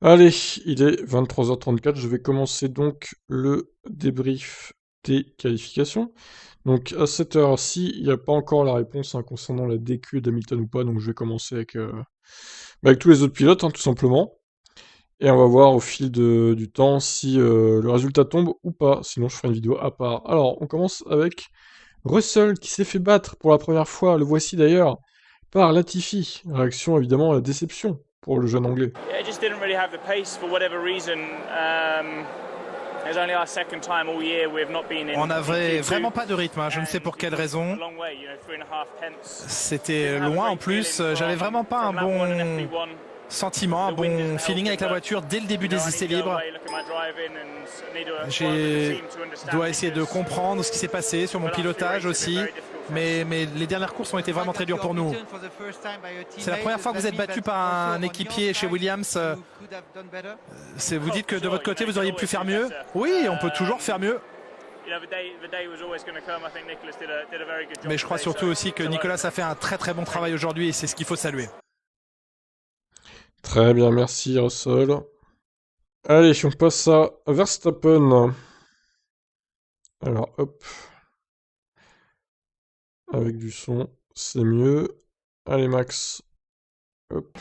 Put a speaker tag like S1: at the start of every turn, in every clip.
S1: Allez, il est 23h34, je vais commencer donc le débrief des qualifications. Donc à cette heure-ci, il n'y a pas encore la réponse concernant la DQ d'Hamilton ou pas, donc je vais commencer avec tous les autres pilotes, tout simplement. Et on va voir au fil du temps si le résultat tombe ou pas, sinon je ferai une vidéo à part. Alors, on commence avec Russell qui s'est fait battre pour la première fois, le voici d'ailleurs, par Latifi. Réaction évidemment à la déception pour le jeune anglais.
S2: Yeah, it just didn't really have the pace for whatever reason. It's only our second time all year we've not been in.
S3: On n'avait vraiment pas de rythme, je ne sais pour quelle raison. C'était loin en plus, j'avais vraiment pas un bon sentiment, un bon feeling avec la voiture dès le début des essais libres. Je dois essayer de comprendre ce qui s'est passé sur mon pilotage aussi, mais les dernières courses ont été vraiment très dures pour nous. C'est la première fois que vous êtes battu par un équipier chez Williams. Vous dites que de votre côté vous auriez pu faire mieux? Oui, on peut toujours faire mieux. Mais je crois surtout aussi que Nicolas a fait un très très bon travail aujourd'hui et c'est ce qu'il faut saluer.
S1: Très bien, merci Russell. Allez, on passe à Verstappen. Alors, hop. Avec du son, c'est mieux. Allez, Max. Hop.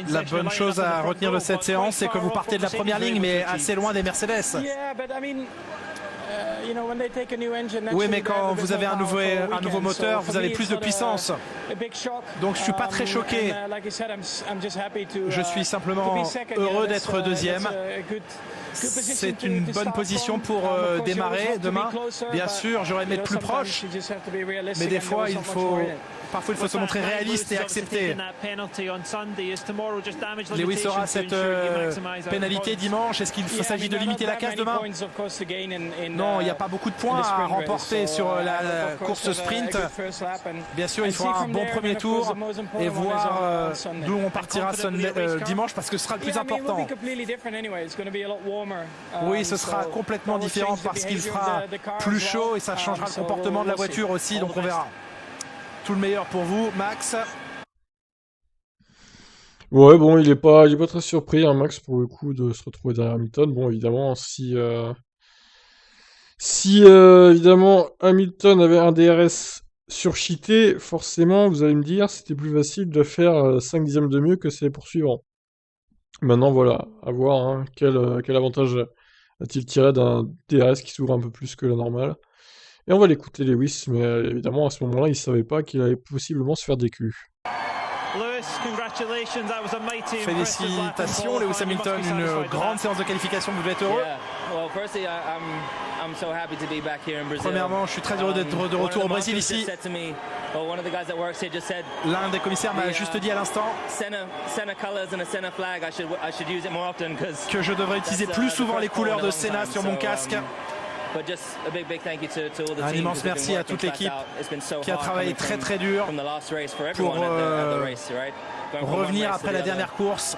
S3: La bonne chose à retenir de cette séance, c'est que vous partez de la première ligne, mais assez loin des Mercedes. Oui, mais quand vous avez un nouveau moteur, vous avez plus de puissance. Donc je ne suis pas très choqué. Je suis simplement heureux d'être deuxième. C'est une bonne position pour démarrer demain. Bien sûr, j'aurais aimé être plus proche, mais des fois, parfois il faut se montrer réaliste et accepter. Lewis aura cette pénalité dimanche. Est-ce qu'il s'agit de limiter la casse demain? Non, il n'y a pas beaucoup de points à remporter sur la course sprint. Bien sûr, il faudra un bon premier tour et voir d'où on partira dimanche parce que ce sera le plus important. Oui, ce sera complètement différent parce qu'il fera plus chaud et ça changera le comportement de la voiture aussi, donc on verra. Tout le meilleur pour vous, Max.
S1: Ouais, bon, il est pas très surpris, Max, pour le coup, de se retrouver derrière Hamilton. Bon, évidemment, si évidemment Hamilton avait un DRS surcheaté, forcément, vous allez me dire, c'était plus facile de faire 5 dixièmes de mieux que ses poursuivants. Maintenant, voilà, à voir quel avantage a-t-il tiré d'un DRS qui s'ouvre un peu plus que la normale. Et on va l'écouter Lewis, mais évidemment à ce moment-là, il ne savait pas qu'il allait possiblement se faire DQ.
S3: Félicitations Lewis Hamilton, une grande séance de qualification, vous devez être heureux. Premièrement, je suis très heureux d'être de retour au Brésil ici. L'un des commissaires m'a juste dit à l'instant que je devrais utiliser plus souvent les couleurs de Senna sur mon casque. Un immense merci à toute l'équipe qui a travaillé très très dur pour revenir après la dernière course.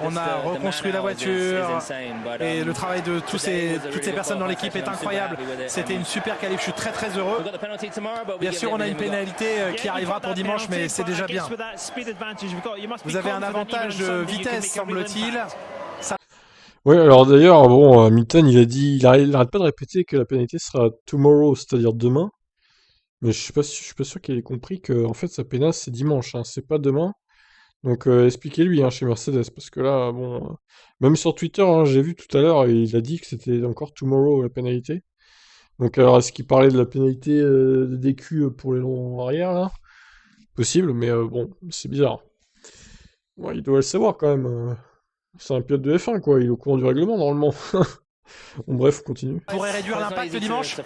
S3: On a reconstruit la voiture et le travail de toutes ces personnes dans l'équipe est incroyable. C'était une super qualif, je suis très très heureux. Bien sûr, on a une pénalité qui arrivera pour dimanche, mais c'est déjà bien. Vous avez un avantage de vitesse, semble-t-il.
S1: Oui, alors d'ailleurs, bon, Hamilton, il arrête pas de répéter que la pénalité sera tomorrow, c'est-à-dire demain. Mais je suis pas sûr qu'il ait compris que, en fait, sa pénale, c'est dimanche, c'est pas demain. Donc, expliquez-lui, chez Mercedes, parce que là, bon, même sur Twitter, j'ai vu tout à l'heure, il a dit que c'était encore tomorrow, la pénalité. Donc, alors, est-ce qu'il parlait de la pénalité de DQ pour les longs arrière, là? Possible, mais bon, c'est bizarre. Ouais, il doit le savoir, quand même. C'est un pilote de F1, quoi. Il est au courant du règlement, normalement. Bon, bref, on continue.
S3: On pourrait réduire l'impact dimanche.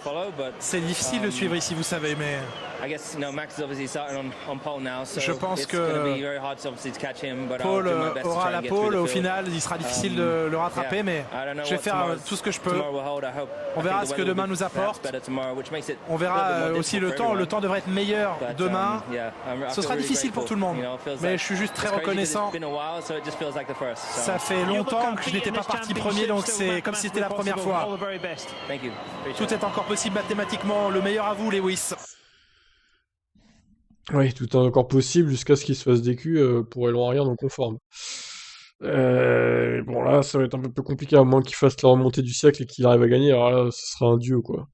S3: C'est difficile de suivre ici, vous savez, mais je pense que Paul aura la pole. Au final, il sera difficile de le rattraper, mais je vais faire tout ce que je peux. On verra ce que demain nous apporte. On verra aussi le temps. Le temps devrait être meilleur demain. Ce sera difficile pour tout le monde, mais je suis juste très reconnaissant. Ça fait longtemps que je n'étais pas parti premier, donc c'est comme si c'était la première fois. Tout est encore possible mathématiquement. Le meilleur à vous, Lewis.
S1: Oui, tout est encore possible jusqu'à ce qu'il se fasse des culs pour aileron arrière non conforme. Bon là, ça va être un peu plus compliqué, à moins qu'il fasse la remontée du siècle et qu'il arrive à gagner, alors là, ce sera un dieu, quoi.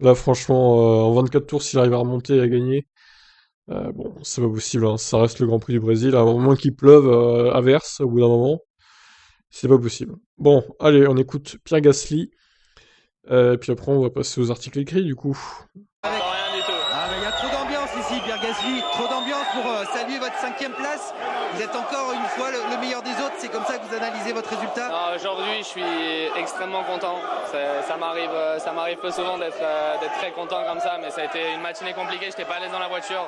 S1: Là, franchement, en 24 tours, s'il arrive à remonter et à gagner, bon, c'est pas possible, hein. Ça reste le Grand Prix du Brésil, à moins qu'il pleuve à verse au bout d'un moment, c'est pas possible. Bon, allez, on écoute Pierre Gasly, puis après on va passer aux articles écrits, du coup.
S2: Rien du tout.
S4: Ah, mais il y a trop d'ambiance ici, Pierre Gasly. Trop d'ambiance pour saluer votre 5e place. Vous êtes encore une fois le meilleur des autres. C'est comme ça que vous analysez votre résultat?
S5: Aujourd'hui, je suis extrêmement content. Ça m'arrive peu souvent d'être très content comme ça, mais ça a été une matinée compliquée. Je n'étais pas à l'aise dans la voiture.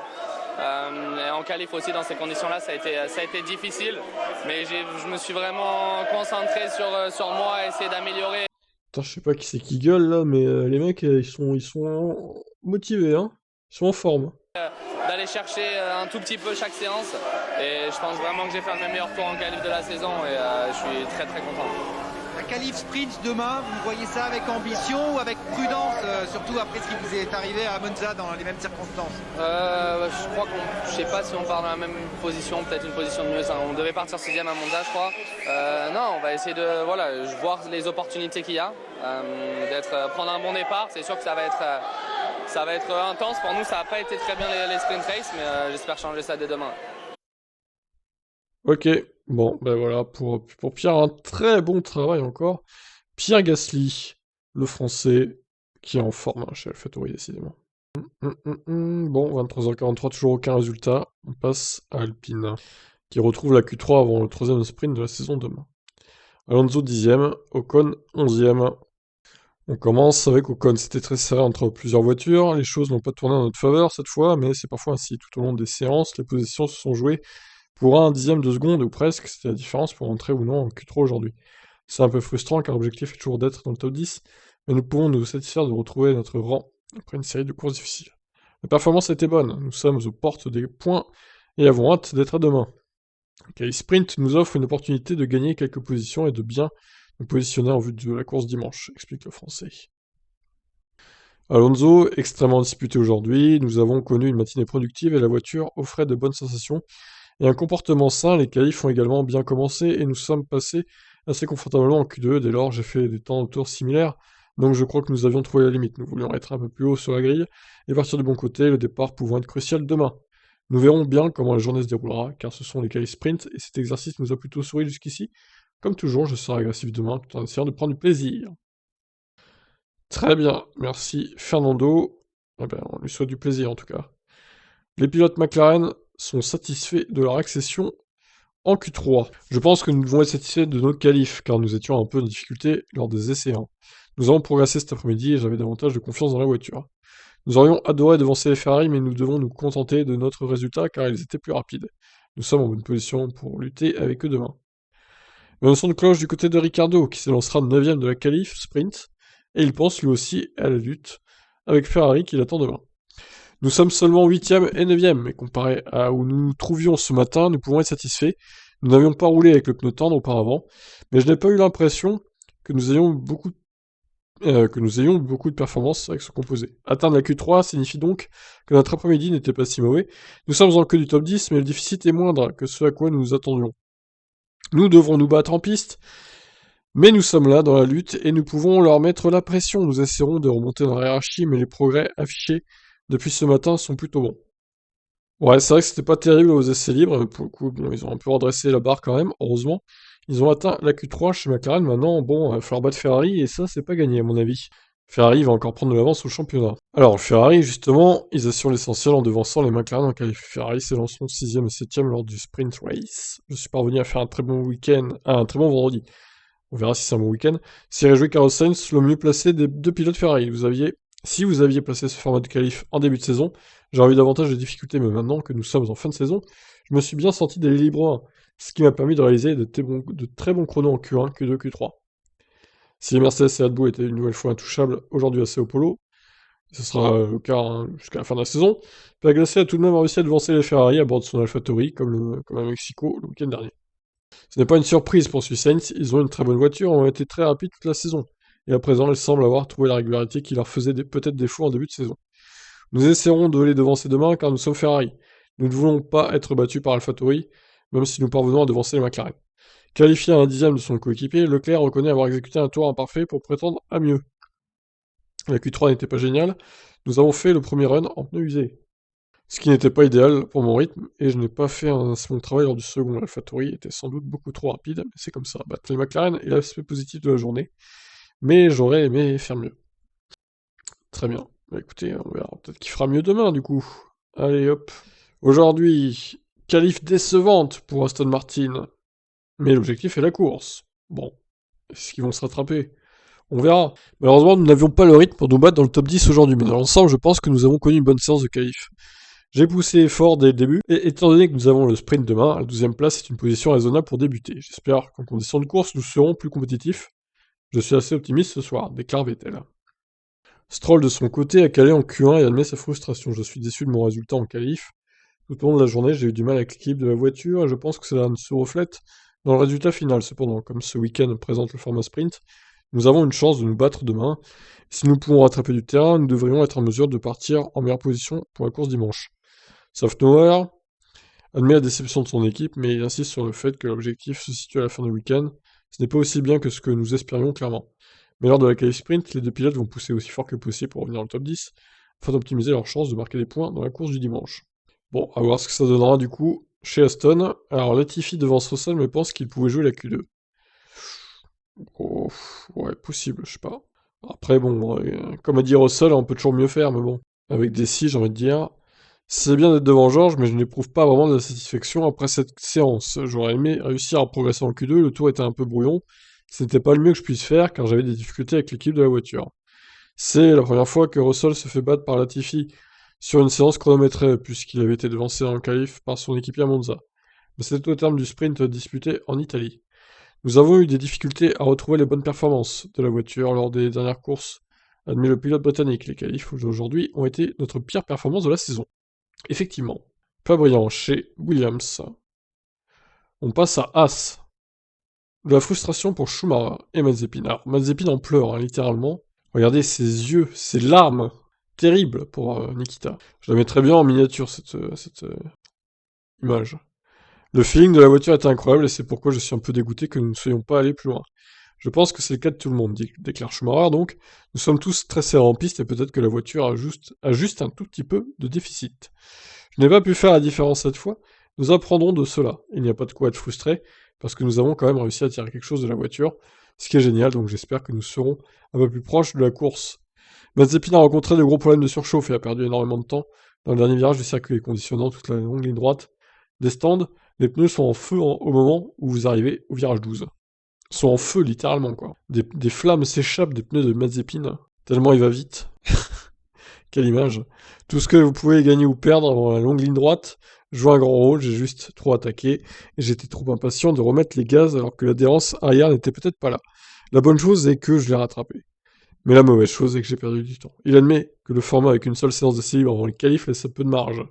S5: Et en qualif aussi, dans ces conditions-là, ça a été difficile. Mais je me suis vraiment concentré sur moi, essayer d'améliorer.
S1: Putain, je sais pas qui c'est qui gueule là, mais les mecs, ils sont motivés, hein. Ils sont en forme.
S5: D'aller chercher un tout petit peu chaque séance. Et je pense vraiment que j'ai fait le meilleur tour en qualif de la saison et je suis très très content.
S4: La qualif sprint demain, vous voyez ça avec ambition ou avec prudence, surtout après ce qui vous est arrivé à Monza dans les mêmes circonstances?
S5: Je crois je sais pas si on part dans la même position, peut-être une position de mieux. On devait partir 6e à Monza, je crois. Non, on va essayer de voir les opportunités qu'il y a, prendre un bon départ. C'est sûr que ça va être intense. Pour nous, ça n'a pas été très bien les sprint races, mais j'espère changer ça dès demain.
S1: Ok, bon, ben voilà, pour Pierre, un très bon travail encore. Pierre Gasly, le français, qui est en forme hein, chez AlphaTauri, décidément. Bon, 23h43, toujours aucun résultat. On passe à Alpine, qui retrouve la Q3 avant le 3e sprint de la saison demain. Alonso 10e, Ocon 11e. On commence avec Ocon, c'était très serré entre plusieurs voitures, les choses n'ont pas tourné en notre faveur cette fois, mais c'est parfois ainsi. Tout au long des séances, les positions se sont jouées pour un dixième de seconde ou presque, c'était la différence pour entrer ou non en Q3 aujourd'hui. C'est un peu frustrant car l'objectif est toujours d'être dans le top 10, mais nous pouvons nous satisfaire de retrouver notre rang après une série de courses difficiles. La performance a été bonne, nous sommes aux portes des points et avons hâte d'être à demain. Le sprint nous offre une opportunité de gagner quelques positions et de bien nous positionner en vue de la course dimanche, explique le français. Alonso, extrêmement disputé aujourd'hui, nous avons connu une matinée productive et la voiture offrait de bonnes sensations. Et un comportement sain, les qualifs ont également bien commencé et nous sommes passés assez confortablement en Q2. Dès lors, j'ai fait des temps de tour similaires, donc je crois que nous avions trouvé la limite. Nous voulions être un peu plus haut sur la grille et partir du bon côté, le départ pouvant être crucial demain. Nous verrons bien comment la journée se déroulera, car ce sont les qualifs sprint et cet exercice nous a plutôt souri jusqu'ici. Comme toujours, je serai agressif demain tout en essayant de prendre du plaisir. Très bien, merci Fernando. Eh ben, on lui souhaite du plaisir en tout cas. Les pilotes McLaren sont satisfaits de leur accession en Q3. Je pense que nous devons être satisfaits de notre qualif, car nous étions un peu en difficulté lors des essais 1. Nous avons progressé cet après-midi et j'avais davantage de confiance dans la voiture. Nous aurions adoré devancer les Ferrari, mais nous devons nous contenter de notre résultat car ils étaient plus rapides. Nous sommes en bonne position pour lutter avec eux demain. Mais on son de cloche du côté de Ricardo, qui s'élancera 9ème de la qualif sprint, et il pense lui aussi à la lutte avec Ferrari qui l'attend demain. Nous sommes seulement 8ème et 9ème, mais comparé à où nous nous trouvions ce matin, nous pouvons être satisfaits. Nous n'avions pas roulé avec le pneu tendre auparavant, mais je n'ai pas eu l'impression que nous ayons beaucoup de performances avec ce composé. Atteindre la Q3 signifie donc que notre après-midi n'était pas si mauvais. Nous sommes en queue du top 10, mais le déficit est moindre que ce à quoi nous nous attendions. Nous devrons nous battre en piste, mais nous sommes là dans la lutte et nous pouvons leur mettre la pression. Nous essaierons de remonter dans la hiérarchie, mais les progrès affichés depuis ce matin sont plutôt bons. Ouais, c'est vrai que c'était pas terrible aux essais libres, mais pour le coup, bon, ils ont un peu redressé la barre quand même, heureusement. Ils ont atteint la Q3 chez McLaren, maintenant, bon, il va falloir battre Ferrari, et ça, c'est pas gagné à mon avis. Ferrari va encore prendre de l'avance au championnat. Alors, Ferrari, justement, ils assurent l'essentiel en devançant les McLaren en qualif. Ferrari s'élanceront 6ème et 7ème lors du sprint race. Je suis parvenu à faire un très bon week-end, un très bon vendredi. On verra si c'est un bon week-end. C'est réjoui Carlos Sainz, le mieux placé des deux pilotes Ferrari. Si vous aviez placé ce format de qualif en début de saison, j'aurais eu davantage de difficultés, mais maintenant que nous sommes en fin de saison, je me suis bien senti d'aller libre 1, ce qui m'a permis de réaliser de très bons chronos en Q1, Q2, Q3. Si les Mercedes et Red Bull étaient une nouvelle fois intouchables aujourd'hui à Sao Paulo, ce sera le cas hein, jusqu'à la fin de la saison, Pierre Gasly a tout de même réussi à devancer les Ferrari à bord de son AlphaTauri, comme à Mexico le week-end dernier. Ce n'est pas une surprise pour Sainz, ils ont une très bonne voiture et ont été très rapides toute la saison. Et à présent, ils semblent avoir trouvé la régularité qui leur faisait peut-être défaut en début de saison. Nous essaierons de les devancer demain car nous sommes Ferrari. Nous ne voulons pas être battus par AlphaTauri, même si nous parvenons à devancer les McLaren. Qualifié à un dixième de son coéquipier, Leclerc reconnaît avoir exécuté un tour imparfait pour prétendre à mieux. La Q3 n'était pas géniale, nous avons fait le premier run en pneus usés. Ce qui n'était pas idéal pour mon rythme, et je n'ai pas fait un si bon travail lors du second. AlphaTauri était sans doute beaucoup trop rapide, mais c'est comme ça. Battre les McLaren est l'aspect positif de la journée, mais j'aurais aimé faire mieux. Très bien. Bah écoutez, on verra. Peut-être qu'il fera mieux demain, du coup. Allez, hop. Aujourd'hui, qualif décevante pour Aston Martin. Mais l'objectif est la course. Bon. Est-ce qu'ils vont se rattraper? On verra. Malheureusement, nous n'avions pas le rythme pour nous battre dans le top 10 aujourd'hui, mais dans l'ensemble, je pense que nous avons connu une bonne séance de qualif. J'ai poussé fort dès le début, et étant donné que nous avons le sprint demain, la 12e place est une position raisonnable pour débuter. J'espère qu'en condition de course, nous serons plus compétitifs. Je suis assez optimiste ce soir, déclare Vettel. Stroll de son côté a calé en Q1 et admet sa frustration. Je suis déçu de mon résultat en qualif. Tout au long de la journée, j'ai eu du mal avec l'équilibre de la voiture, et je pense que cela se reflète dans le résultat final. Cependant, comme ce week-end présente le format sprint, nous avons une chance de nous battre demain. Si nous pouvons rattraper du terrain, nous devrions être en mesure de partir en meilleure position pour la course dimanche. Softower admet la déception de son équipe, mais il insiste sur le fait que l'objectif se situe à la fin du week-end. Ce n'est pas aussi bien que ce que nous espérions clairement. Mais lors de la qualif sprint, les deux pilotes vont pousser aussi fort que possible pour revenir dans le top 10, afin d'optimiser leurs chances de marquer des points dans la course du dimanche. Bon, à voir ce que ça donnera du coup chez Aston. Alors Latifi devance Russell, mais pense qu'il pouvait jouer la Q2. Oh, ouais, possible, je sais pas. Après, bon, comme a dit Russell, on peut toujours mieux faire, mais bon. Avec des si, j'ai envie de dire. C'est bien d'être devant George, mais je n'éprouve pas vraiment de la satisfaction après cette séance. J'aurais aimé réussir à progresser en Q2, le tour était un peu brouillon. Ce n'était pas le mieux que je puisse faire, car j'avais des difficultés avec l'équipe de la voiture. C'est la première fois que Russell se fait battre par Latifi sur une séance chronométrée, puisqu'il avait été devancé en qualif par son équipier à Monza. Mais c'était au terme du sprint disputé en Italie. Nous avons eu des difficultés à retrouver les bonnes performances de la voiture lors des dernières courses, admet le pilote britannique. Les qualifs d'aujourd'hui ont été notre pire performance de la saison. Effectivement, pas brillant chez Williams. On passe à Haas. De la frustration pour Schumacher et Mazepin. Alors, Mazepin en pleure, hein, littéralement. Regardez ses yeux, ses larmes. Terrible pour Nikita. Je la mets très bien en miniature, cette image. Le feeling de la voiture était incroyable et c'est pourquoi je suis un peu dégoûté que nous ne soyons pas allés plus loin. Je pense que c'est le cas de tout le monde, déclare Schumacher, donc nous sommes tous très serrés en piste et peut-être que la voiture a juste un tout petit peu de déficit. Je n'ai pas pu faire la différence cette fois, nous apprendrons de cela. Il n'y a pas de quoi être frustré, parce que nous avons quand même réussi à tirer quelque chose de la voiture, ce qui est génial, donc j'espère que nous serons un peu plus proches de la course. Mazepin a rencontré de gros problèmes de surchauffe et a perdu énormément de temps dans le dernier virage du circuit, conditionnant toute la longue ligne droite des stands. Les pneus sont en feu au moment où vous arrivez au virage 12. Ils sont en feu, littéralement, quoi. Des flammes s'échappent des pneus de Mazepin, tellement il va vite. Quelle image. Tout ce que vous pouvez gagner ou perdre dans la longue ligne droite joue un grand rôle, j'ai juste trop attaqué, et j'étais trop impatient de remettre les gaz alors que l'adhérence arrière n'était peut-être pas là. La bonne chose est que je l'ai rattrapé. Mais la mauvaise chose est que j'ai perdu du temps. Il admet que le format avec une seule séance d'essai libre avant les qualifs laisse un peu de marge.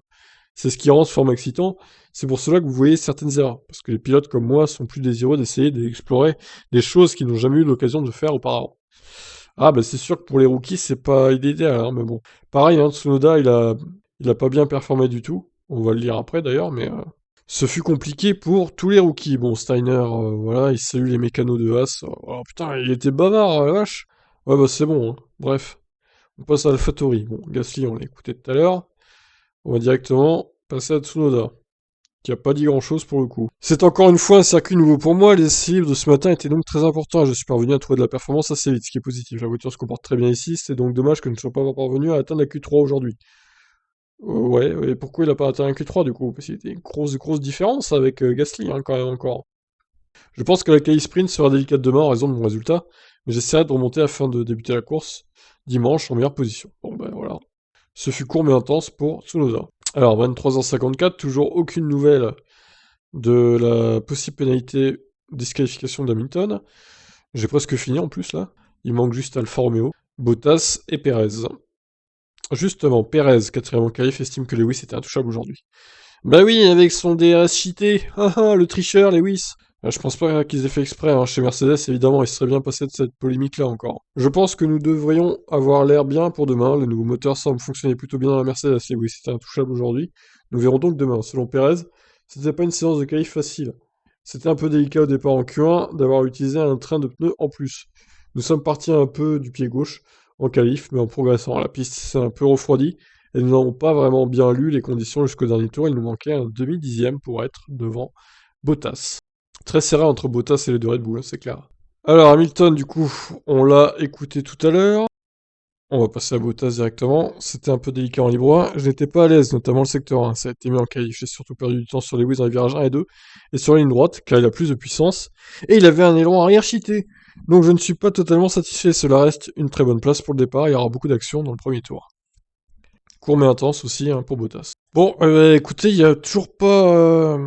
S1: C'est ce qui rend ce format excitant, c'est pour cela que vous voyez certaines erreurs, parce que les pilotes comme moi sont plus désireux d'essayer d'explorer des choses qu'ils n'ont jamais eu l'occasion de faire auparavant. Ah bah c'est sûr que pour les rookies c'est pas idéal, hein, mais bon. Pareil, hein, Tsunoda il a pas bien performé du tout, on va le lire après d'ailleurs, mais ce fut compliqué pour tous les rookies. Bon, Steiner, voilà, il salue les mécanos de Haas. Oh putain, il était bavard, la vache. Ouais bah c'est bon, hein. Bref. On passe à AlphaTauri. Bon, Gasly on l'a écouté tout à l'heure. On va directement passer à Tsunoda, qui a pas dit grand chose pour le coup. C'est encore une fois un circuit nouveau pour moi, les essais libres de ce matin étaient donc très importants et je suis parvenu à trouver de la performance assez vite, ce qui est positif. La voiture se comporte très bien ici, c'est donc dommage que je ne sois pas parvenu à atteindre la Q3 aujourd'hui. Ouais, et pourquoi il a pas atteint la Q3 du coup? Parce qu'il y a une grosse différence avec Gasly, hein, quand même encore. Je pense que la qualif sprint sera délicate demain en raison de mon résultat, mais j'essaierai de remonter afin de débuter la course dimanche en meilleure position. Bon ben voilà. Ce fut court mais intense pour Tsunoda. Alors, 23h54, toujours aucune nouvelle de la possible pénalité disqualification d'Hamilton. J'ai presque fini en plus là. Il manque juste Alfa Romeo, Bottas et Perez. Justement, Perez, 4ème en qualif, estime que Lewis était intouchable aujourd'hui. Bah oui, avec son DRS cheaté, le tricheur Lewis. Je pense pas qu'ils aient fait exprès, hein. Chez Mercedes, évidemment, ils seraient bien passés de cette polémique-là encore. Je pense que nous devrions avoir l'air bien pour demain. Le nouveau moteur semble fonctionner plutôt bien dans la Mercedes. Et oui, c'était intouchable aujourd'hui. Nous verrons donc demain. Selon Perez, c'était pas une séance de qualif facile. C'était un peu délicat au départ en Q1 d'avoir utilisé un train de pneus en plus. Nous sommes partis un peu du pied gauche en qualif, mais en progressant. La piste s'est un peu refroidie et nous n'avons pas vraiment bien lu les conditions jusqu'au dernier tour. Il nous manquait un demi-dixième pour être devant Bottas. Très serré entre Bottas et les deux Red Bull, c'est clair. Alors Hamilton, du coup, on l'a écouté tout à l'heure. On va passer à Bottas directement. C'était un peu délicat en libre 1. Je n'étais pas à l'aise, notamment le secteur 1. Ça a été mis en qualif. J'ai surtout perdu du temps sur les Lewis dans les virages 1 et 2 et sur la ligne droite, car il a plus de puissance. Et il avait un élan arrière cheaté. Donc je ne suis pas totalement satisfait. Cela reste une très bonne place pour le départ. Il y aura beaucoup d'action dans le premier tour. Court mais intense aussi hein, pour Bottas. Bon, écoutez, il n'y a toujours pas...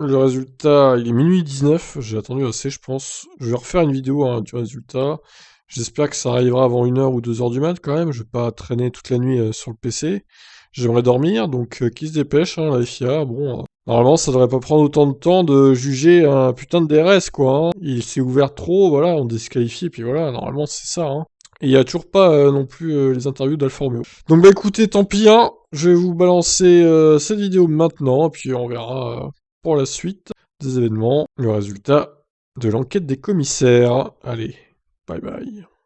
S1: Le résultat, il est minuit 19, j'ai attendu assez, je pense. Je vais refaire une vidéo hein, du résultat. J'espère que ça arrivera avant 1h ou 2h du mat quand même. Je vais pas traîner toute la nuit sur le PC. J'aimerais dormir, donc qui se dépêche, hein, la FIA. Bon, normalement, ça devrait pas prendre autant de temps de juger un putain de DRS, quoi. Hein. Il s'est ouvert trop, voilà, on disqualifie, puis voilà, normalement, c'est ça. Hein. Et il y a toujours pas non plus les interviews d'Alfa Romeo. Donc bah écoutez, tant pis, hein. Je vais vous balancer cette vidéo maintenant, puis on verra pour la suite des événements, le résultat de l'enquête des commissaires. Allez, bye bye.